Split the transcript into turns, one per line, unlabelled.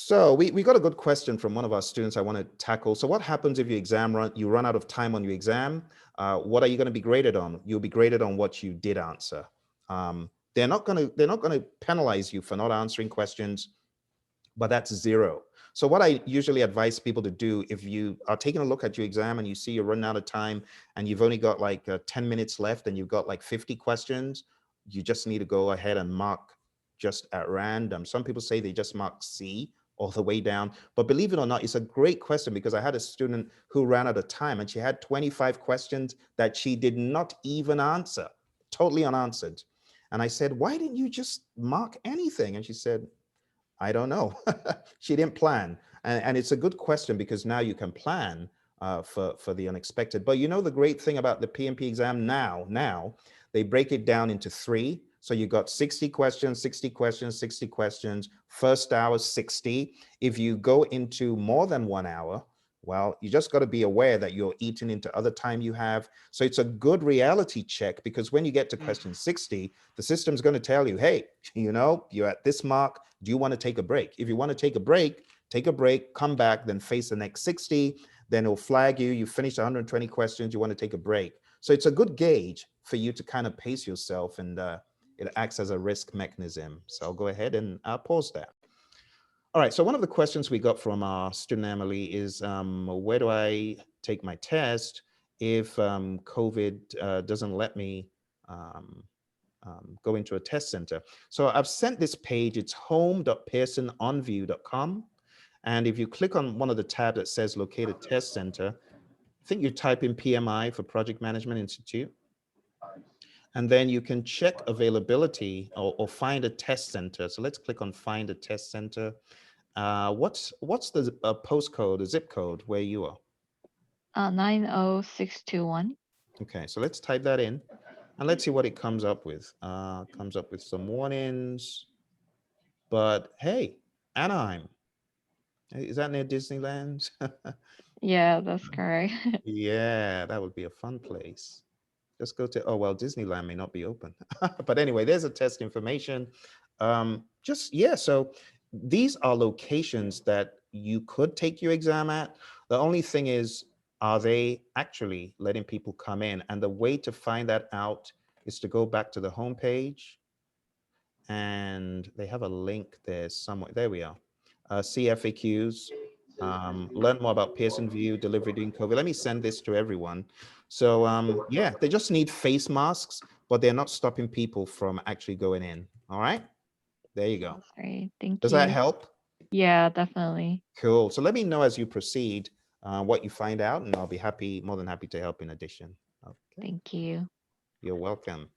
So we got a good question from one of our students I want to tackle. So what happens if your you run out of time on your exam? What are you going to be graded on? You'll be graded on what you did answer. They're not going to penalize you for not answering questions, but that's zero. So what I usually advise people to do, if you are taking a look at your exam and you see you're running out of time and you've only got like 10 minutes left and you've got like 50 questions, you just need to go ahead and mark just at random. Some people say they just mark C all the way down, but believe it or not, it's a great question because I had a student who ran out of time and she had 25 questions that she did not even answer, totally unanswered. And I said, why didn't you just mark anything? And she said, I don't know. She didn't plan. And it's a good question because now you can plan for the unexpected. But you know, the great thing about the PMP exam now, they break it down into three. So you got 60 questions, 60 questions, 60 questions, first hour 60. If you go into more than 1 hour, well, you just got to be aware that you're eating into other time you have. So it's a good reality check because when you get to question 60, the system's going to tell you, hey, you know, you're at this mark. Do you want to take a break? If you want to take a break, come back, then face the next 60. Then it'll flag you. You finished 120 questions. You want to take a break. So it's a good gauge for you to kind of pace yourself, and it acts as a risk mechanism. So I'll go ahead and pause that. All right, so one of the questions we got from our student Emily is, where do I take my test if COVID doesn't let me go into a test center? So I've sent this page, it's home.pearsononview.com. And if you click on one of the tabs that says located test center, I think you type in PMI for Project Management Institute. And then you can check availability or find a test center. So let's click on find a test center. What's the postcode, the zip code where you are?
90621.
Okay, so let's type that in and let's see what it comes up with. Comes up with some warnings, but hey, Anaheim, is that near Disneyland?
Yeah, that's correct.
Yeah, that would be a fun place. Just go to, oh, well, Disneyland may not be open. But anyway, there's a test information. Yeah, so these are locations that you could take your exam at. The only thing is, are they actually letting people come in? And the way to find that out is to go back to the homepage, and they have a link there somewhere. There we are. CFAQs. Learn more about Pearson VUE delivery during COVID. Let me send this to everyone. So yeah, they just need face masks, but they're not stopping people from actually going in. All right, there you go.
That's great. Thank
Does that
you.
help?
Yeah, definitely.
Cool. So let me know as you proceed what you find out, and I'll be more than happy to help in addition. Okay,
Thank you.
you're welcome.